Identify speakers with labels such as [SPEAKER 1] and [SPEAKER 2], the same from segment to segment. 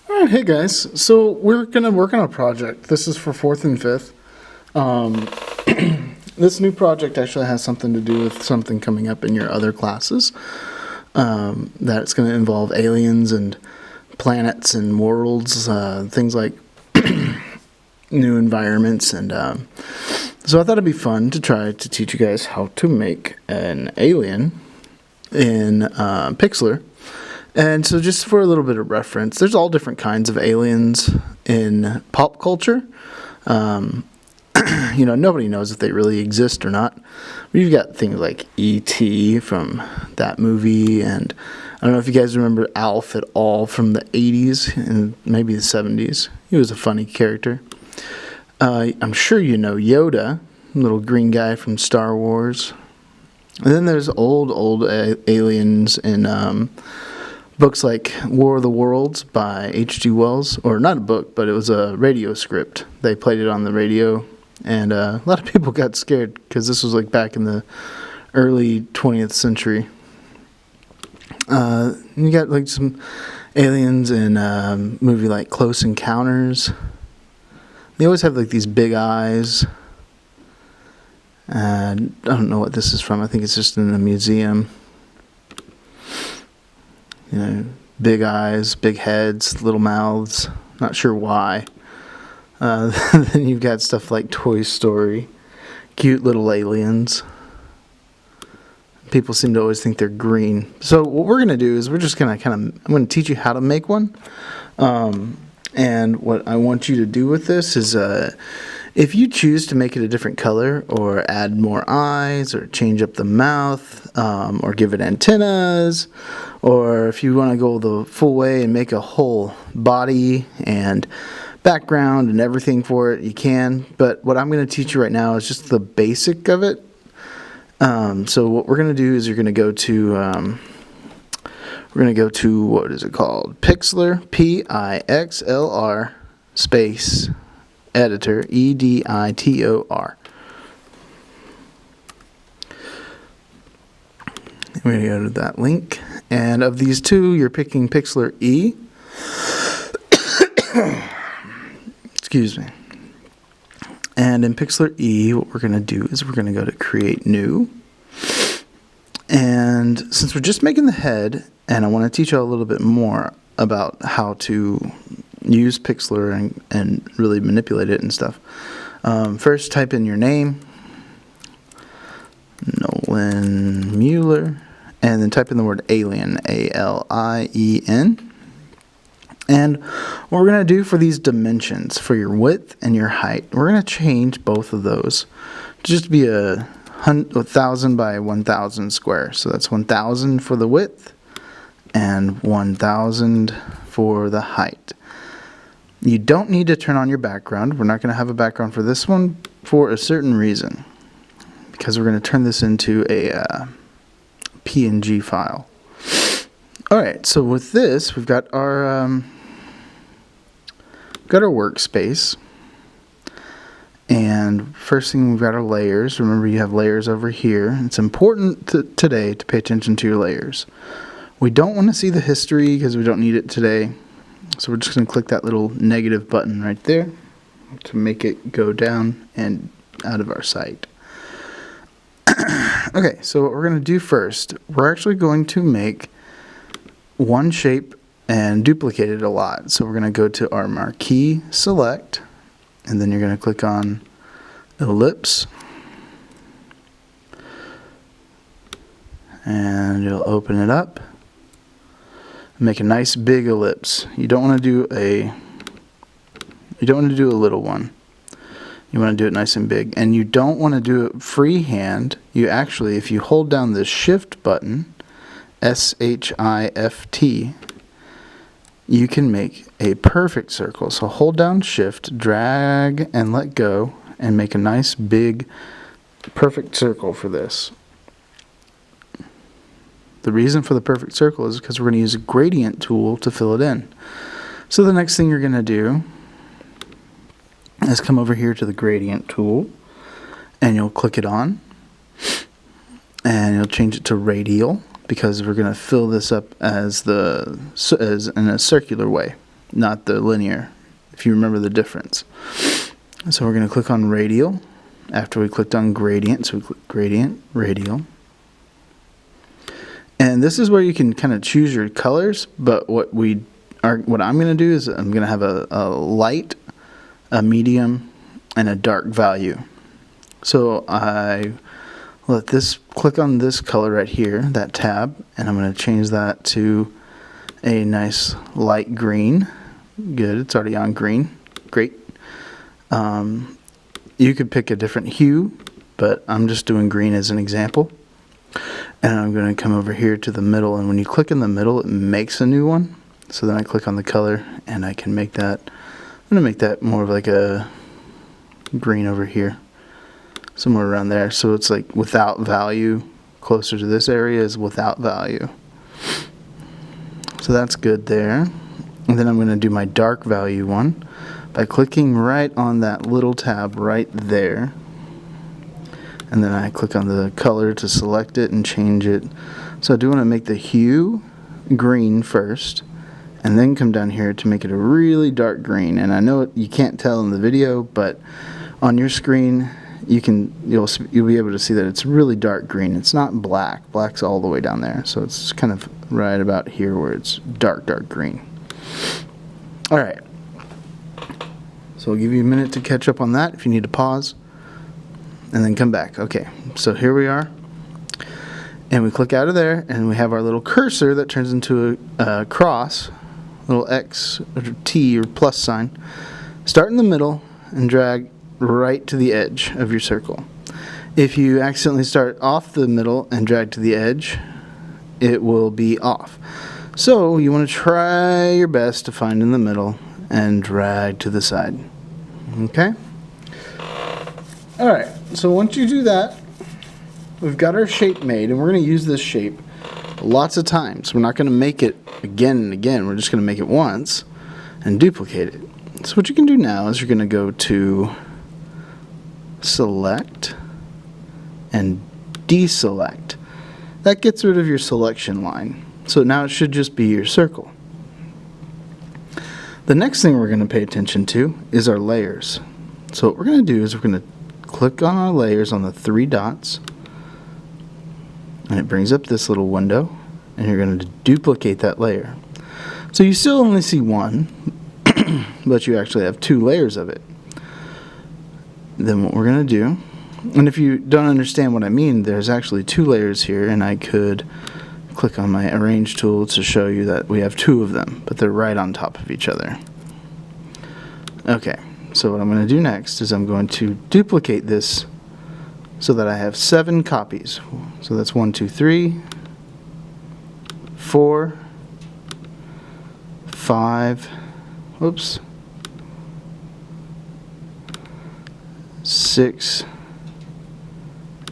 [SPEAKER 1] Alright, hey guys. So we're gonna work on a project. This is for 4th and 5th. Um, this new project actually has something to do with something coming up in your other classes. That's gonna involve aliens and planets and worlds, things like new environments, and so I thought it'd be fun to try to teach you guys how to make an alien in Pixlr. And so just for a little bit of reference, there's all different kinds of aliens in pop culture. Nobody knows if they really exist or not. We've got things like E.T. from that movie, and I don't know if you guys remember Alf at all from the 80s and maybe the 70s. He was a funny character. I'm sure you know Yoda, little green guy from Star Wars. And then there's old aliens in books like War of the Worlds by H.G. Wells, or not a book, but it was a radio script. They played it on the radio, and a lot of people got scared because this was like back in the early 20th century. You got like some aliens in a movie like Close Encounters. They always have like these big eyes. I don't know what this is from. I think it's just in a museum. Big eyes, big heads, little mouths. Not sure why. Then you've got stuff like Toy Story. Cute little aliens. People seem to always think they're green. So what we're going to do is we're just going to I'm going to teach you how to make one. And what I want you to do with this is if you choose to make it a different color, or add more eyes, or change up the mouth, or give it antennas, or if you want to go the full way and make a whole body and background and everything for it, you can. But what I'm going to teach you right now is just the basic of it. So what we're going to do is you're going to go to what is it called? Pixlr, Pixlr space editor, Editor. We're going to go to that link. And of these two, you're picking Pixlr E. Excuse me. And in Pixlr E, what we're going to do is we're going to go to Create New. And since we're just making the head, and I want to teach you a little bit more about how to use Pixlr and really manipulate it and stuff. First, type in your name, Nolan Mueller, and then type in the word alien, A-L-I-E-N. And what we're going to do for these dimensions, for your width and your height, we're going to change both of those to just be a 1,000 by 1,000 square. So that's 1,000 for the width and 1,000 for the height. You don't need to turn on your background. We're not going to have a background for this one for a certain reason, because we're going to turn this into a PNG file. Alright, so with this, we've got our workspace. And first thing, we've got our layers. Remember, you have layers over here. It's important today to pay attention to your layers. We don't want to see the history because we don't need it today. So we're just going to click that little negative button right there to make it go down and out of our sight. Okay, so what we're going to do first, we're actually going to make one shape and duplicate it a lot. So we're going to go to our Marquee, select, and then you're going to click on ellipse, and you'll open it up. Make a nice big ellipse. You don't want to do a little one. You want to do it nice and big, and you don't want to do it freehand. You actually, if you hold down the shift button, S-H-I-F-T, you can make a perfect circle. So hold down shift, drag and let go, and make a nice big perfect circle for this. The reason for the perfect circle is because we're going to use a gradient tool to fill it in. So the next thing you're going to do is come over here to the gradient tool, and you'll click it on, and you'll change it to radial, because we're going to fill this up as in a circular way. not the linear, if you remember the difference. So we're going to click on Radial after we clicked on Gradient. So we click Gradient, Radial. And this is where you can kind of choose your colors, but what I'm going to do is I'm going to have a light, a medium, and a dark value. So I click on this color right here, that tab, and I'm going to change that to a nice light green. Good, it's already on green. Great. You could pick a different hue, but I'm just doing green as an example. And I'm going to come over here to the middle, and when you click in the middle, it makes a new one. So then I click on the color, and I can make that, I'm going to make that more of like a green over here, somewhere around there. So it's like without value, closer to this area is without value. So that's good there. And then I'm going to do my dark value one by clicking right on that little tab right there. And then I click on the color to select it and change it. So I do want to make the hue green first, and then come down here to make it a really dark green. And I know you can't tell in the video, but on your screen you'll be able to see that it's really dark green. It's not black. Black's all the way down there. So it's kind of right about here where it's dark green. All right. So I'll give you a minute to catch up on that if you need to pause. And then come back. Okay, so here we are, and we click out of there, and we have our little cursor that turns into a cross, little X or T or plus sign. Start in the middle and drag right to the edge of your circle. If you accidentally start off the middle and drag to the edge, it will be off. So you want to try your best to find in the middle and drag to the side. Okay? Alright, so once you do that, we've got our shape made, and we're going to use this shape lots of times. We're not going to make it again and again. We're just going to make it once and duplicate it. So what you can do now is you're going to go to Select and Deselect. That gets rid of your selection line. So now it should just be your circle. The next thing we're going to pay attention to is our layers. So what we're going to do is we're going to click on our layers on the 3 dots, and it brings up this little window, and you're going to duplicate that layer. So you still only see one, but you actually have 2 layers of it. Then what we're going to do, and if you don't understand what I mean, there's actually 2 layers here, and I could click on my Arrange tool to show you that we have 2 of them, but they're right on top of each other. Okay. So what I'm going to do next is I'm going to duplicate this so that I have 7 copies. So that's 1, 2, 3, 4, 5, whoops, 6,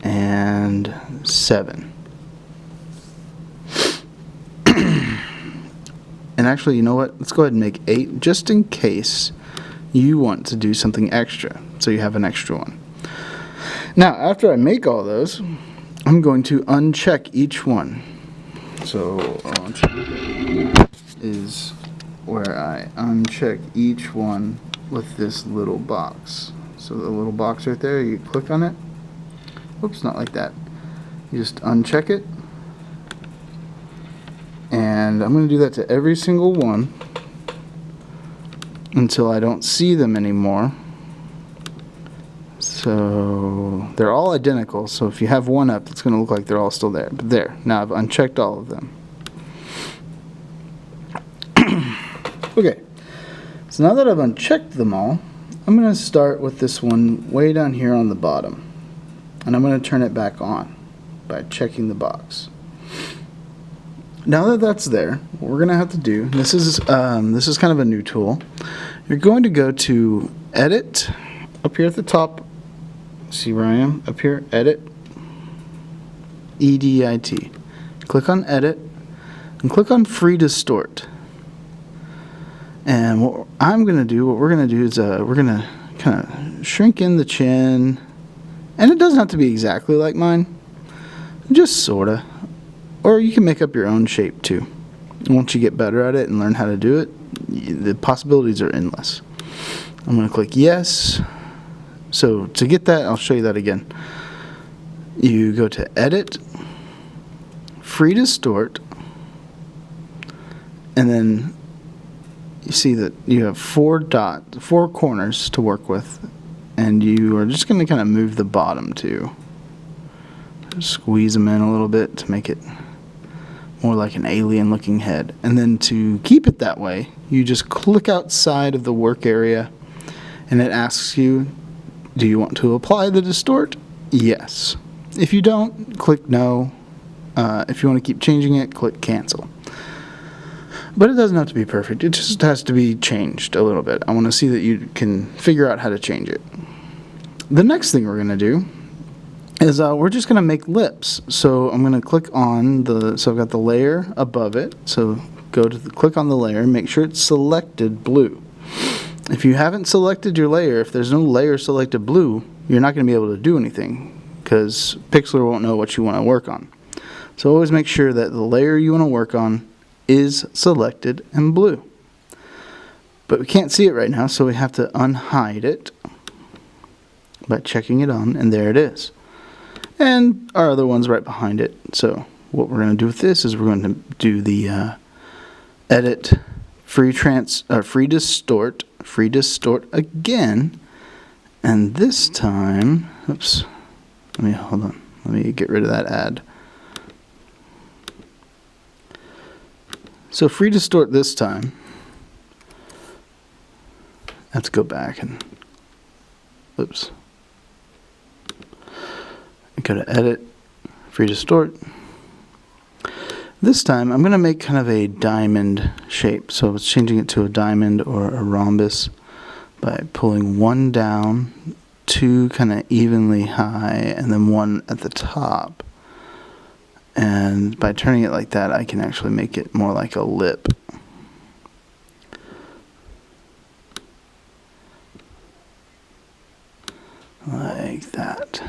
[SPEAKER 1] and 7. And actually, you know what? Let's go ahead and make 8 just in case you want to do something extra, so you have an extra one. Now, after I make all those, I'm going to uncheck each one. So, uncheck is where I uncheck each one with this little box. So the little box right there, you click on it. Oops, not like that. You just uncheck it. And I'm going to do that to every single one until I don't see them anymore. So they're all identical, so if you have one up, it's going to look like they're all still there. But there, now I've unchecked all of them. Okay, so now that I've unchecked them all, I'm going to start with this one way down here on the bottom. And I'm going to turn it back on by checking the box. Now that that's there, what we're going to have to do, this is kind of a new tool. You're going to go to Edit, up here at the top. See where I am? Up here, Edit, EDIT. Click on Edit, and click on Free Distort. And what we're going to do is we're going to kind of shrink in the chin. And it doesn't have to be exactly like mine, just sort of. Or you can make up your own shape too. Once you get better at it and learn how to do it, The possibilities are endless. I'm going to click yes. So to get that, I'll show you that again. You go to Edit, Free Distort, and then you see that you have four corners to work with, and you are just going to kind of move the bottom too. Squeeze them in a little bit to make it more like an alien looking head. And then to keep it that way, you just click outside of the work area, and it asks you, do you want to apply the distort? Yes. If you don't, click no. If you want to keep changing it, click cancel. But it doesn't have to be perfect. It just has to be changed a little bit. I want to see that you can figure out how to change it. The next thing we're going to do is we're just going to make lips. So I'm going to click on so I've got the layer above it. So go to click on the layer, make sure it's selected blue. If you haven't selected your layer, if there's no layer selected blue, you're not going to be able to do anything because Pixlr won't know what you want to work on. So always make sure that the layer you want to work on is selected in blue. But we can't see it right now, so we have to unhide it by checking it on, and there it is. And our other one's right behind it. So what we're going to do with this is we're going to do the Edit, Free Distort again, and this time, oops, hold on, let me get rid of that add. So Free Distort this time, I have to go back and, oops, go to Edit, Free Distort. This time I'm going to make kind of a diamond shape, so it's changing it to a diamond or a rhombus by pulling one down, two kind of evenly high, and then one at the top. And by turning it like that, I can actually make it more like a lip. Like that.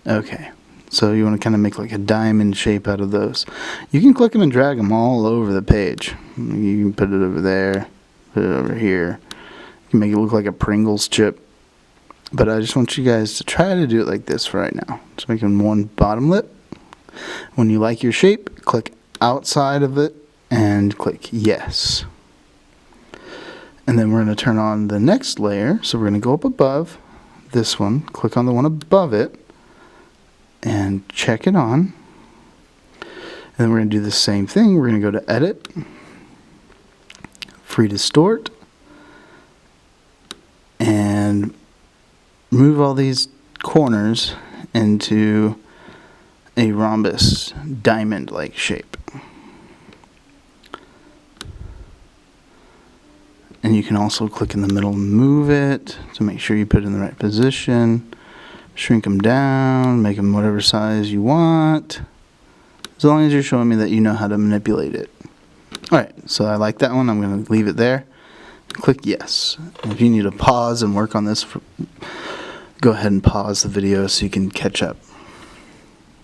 [SPEAKER 1] Okay, so you want to kind of make like a diamond shape out of those. You can click them and drag them all over the page. You can put it over there, put it over here. You can make it look like a Pringles chip. But I just want you guys to try to do it like this for right now. Just making one bottom lip. When you like your shape, click outside of it and click yes. And then we're going to turn on the next layer. So we're going to go up above this one, click on the one above it, and check it on. And then we're going to do the same thing. We're going to go to Edit, Free Distort, and move all these corners into a rhombus diamond-like shape. And you can also click in the middle and move it to make sure you put it in the right position. Shrink them down, make them whatever size you want, as long as you're showing me that you know how to manipulate it. Alright, so I like that one. I'm going to leave it there. Click yes. And if you need to pause and work on this, go ahead and pause the video so you can catch up.